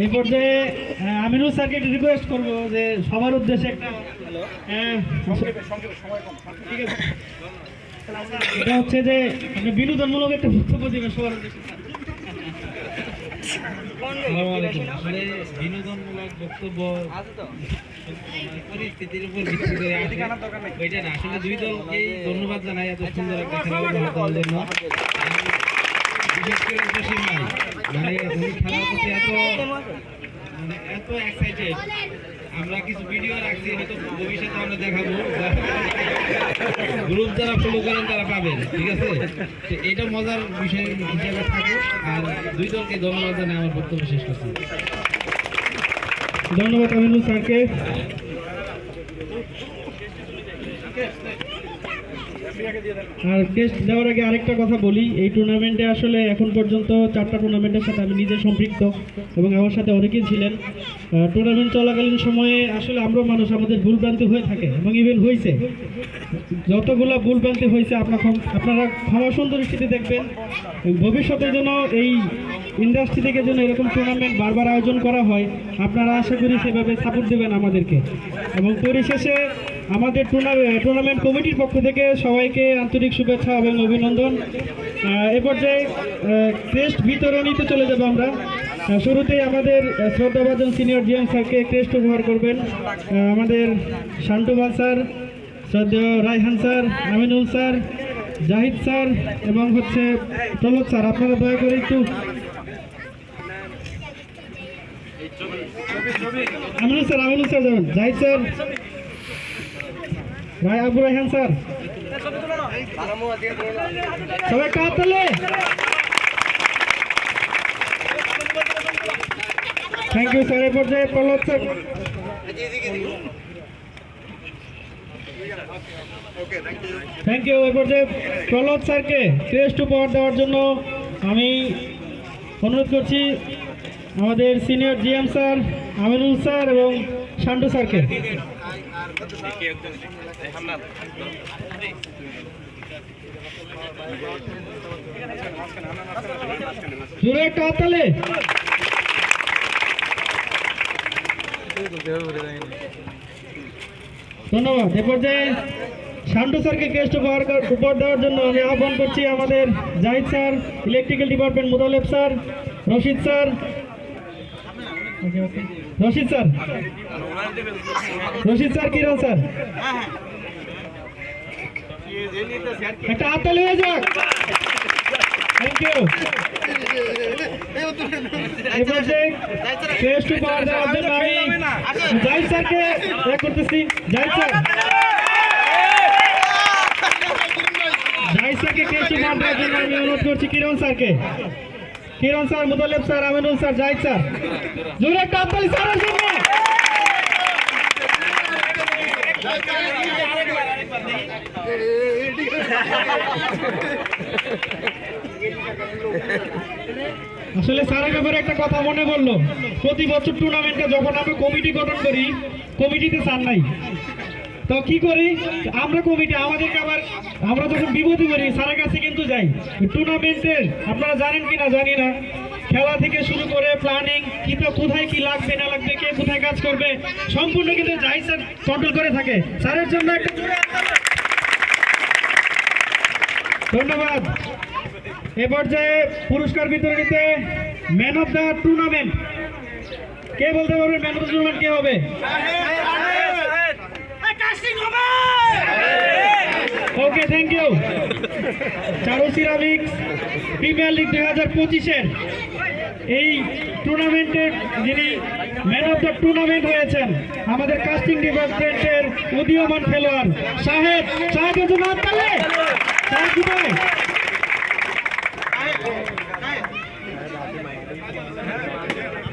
এই পর্যায়ে আমিনুল স্যারকে একটু রিকোয়েস্ট করবো যে সবার উদ্দেশ্যে একটা ঠিক আছে, এটা হচ্ছে যে আপনি বিনোদনমূলক একটা বক্তব্য দিবেন সবার উদ্দেশ্যে। আসলে বিনোদনমূলক বক্তব্য পরিস্থিতির উপর ভিত্তি করে ওইটা না, আসলে দুই দলকেই ধন্যবাদ জানাই এত সুন্দর একটা খেলা উপহার দেওয়ার জন্য। বিশেষ করে জসিম ভাই, মানে উনি খেলার প্রতি এত এক্সাইটেড। আমরা কিছু ভিডিও রাখছি, হয়তো ভবিষ্যতে আমরা দেখাবো, গ্রুপ যারা ফলো করেন তারা পাবেন, ঠিক আছে? তো এটা মজার বিষয় হিসেবে থাকুক। আর দুই দলকে ধন্যবাদ জানাই আমার বক্তব্য শেষ করছি। ধন্যবাদ আমিনুল স্যারকে। আর টেস্ট দেওয়ার আগে আরেকটা কথা বলি, এই টুর্নামেন্টে আসলে এখন পর্যন্ত 4টা টুর্নামেন্টের সাথে আমি নিজে সম্পৃক্ত এবং আমার সাথে অনেকেই ছিলেন। টুর্নামেন্ট চলাকালীন সময়ে আসলে আমরা মানুষ, আমাদের ভুলভ্রান্তি হয়ে থাকে এবং ইভেন হয়েছে। যতগুলো ভুলভ্রান্তি হয়েছে আপনারা ক্ষমা সুন্দর দৃষ্টিতে দেখবেন। ভবিষ্যতের জন্য এই ইন্ডাস্ট্রি থেকে যেন এরকম টুর্নামেন্ট বারবার আয়োজন করা হয়, আপনারা আশা করি সেভাবে সাপোর্ট দেবেন আমাদেরকে। এবং পরিশেষে আমাদের টুর্নামেন্ট কমিটির পক্ষ থেকে সবাইকে আন্তরিক শুভেচ্ছা এবং অভিনন্দন। এ পর্যায়ে ক্রেস্ট বিতরণীতে চলে যাব আমরা। শুরুতেই আমাদের শ্রদ্ধাভাজন সিনিয়র জিএম স্যারকে ক্রেস্ট উপহার করবেন আমাদের শান্টুবাল স্যার, শ্রদ্ধেয় Raihan sir, Aminul sir, Zahid sir এবং হচ্ছে প্রমোদ স্যার। আপনারা দয়া করে একটু আমিনুল স্যার যাবেন, জাহিদ স্যার, ভাই আবু রায়হান স্যার, সবাই কাজ তাহলে। Thank you sir. এ পর্যায়ে প্রহ্লাদ স্যার। Thank you. এ পর্যায়ে প্রহ্লাদ স্যারকে ক্রেস্ট উপহার দেওয়ার জন্য আমি অনুরোধ করছি আমাদের senior GM sir, Aminul sir এবং শান্টু স্যারকে। জোরে একটা হাততালি। ধন্যবাদ। এ পর্যায়ে শান্টু স্যারকে ক্রেস্ট উপহার দেওয়ার জন্য আমি আহ্বান করছি আমাদের Zahid sir, electrical department Mutalib sir, Rashid sir, Kiran sir. একটা হাততালি হয়ে যাক। Thank you. এবার যে ক্রেস্ট উপহার দেওয়ার জন্য আমি জাহিদ স্যারকে করতেছি। জাহিদ স্যারকে ক্রেস্ট উপহার দেওয়ার জন্য আমি অনুরোধ করছি কিরণ স্যারকে। Kiran sir, Mutalib sir, Aminul sir, Zahid sir. জোরে একটা হাততালি স্যারের জন্য। আসলে স্যারের ব্যাপারে একটা কথা মনে পড়লো। প্রতি বছর টুর্নামেন্টে যখন আমরা কমিটি গঠন করি, কমিটিতে স্যার নাই, তো কি করি আমরা কমিটি আমাদেরকে আবার আমরা যখন বিপদে করি স্যারের কাছে কিন্তু যাই। টুর্নামেন্টের আপনারা জানেন কিনা জানি না, খেলা থেকে শুরু করে প্ল্যানিং, কোথায় কি লাগবে না লাগবে, কে কোথায় কাজ করবে, সম্পূর্ণ কিন্তু জাহিদ স্যার কন্ট্রোল করে থাকে। স্যারের জন্য একটা ধন্যবাদ। এ পর্যায়ে পুরস্কার বিতরণীতে ম্যান অফ দ্য টুর্নামেন্ট কে বলতে পারবেন? ম্যান অফ দ্য টুর্নামেন্ট কে হবে? Okay, thank you. Charu ceramics premier league 2025-এর এই টুর্নামেন্টের যিনি ম্যান অফ দ্য টুর্নামেন্ট হয়েছেন আমাদের কাস্টিং ডিপার্টমেন্টের উদীয়মান খেলোয়াড় সাহেবের জন্য হাততালি।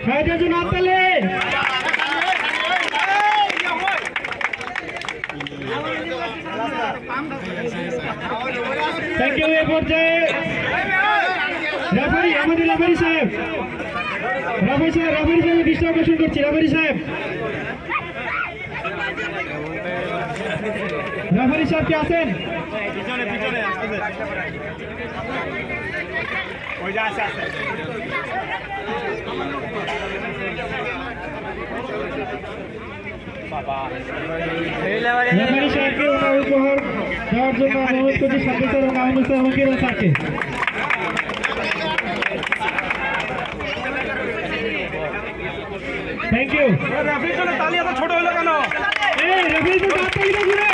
সাহেবের জন্য হাততালি। Thank you. এ পর্যায়ে রেফারি, আমাদের রেফারি সাহেব দৃষ্টি আকর্ষণ করছি। রেফারি সাহেব কি আছেন? রেফারি সাহেবকে ওনার উপহার দেওয়ার জন্য অনুরোধ করছি সাব্বির স্যার এবং আহমেদ স্যার এবং কিরণ স্যারকে। Thank you. রেফারির জন্য তালি এত ছোট হলো কেন? এই রেফারি তো কাটতে গেলে ঘুরে।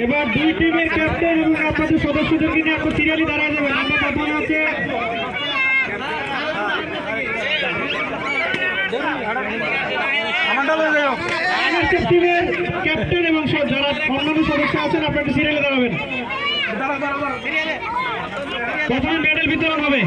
এবার দুই টিমের ক্যাপ্টেন এবং আপনাদের সদস্যদেরকে নিয়ে আপনার সিরিয়ালি দাঁড়ায় যাবেন। আমরা কথা হচ্ছে টিমের ক্যাপ্টেন এবং যারা অন্যান্য সদস্য আছেন আপনারা সিরিয়ালে দাঁড়াবেন। প্রথমে মেডেল বিতরণ হবে।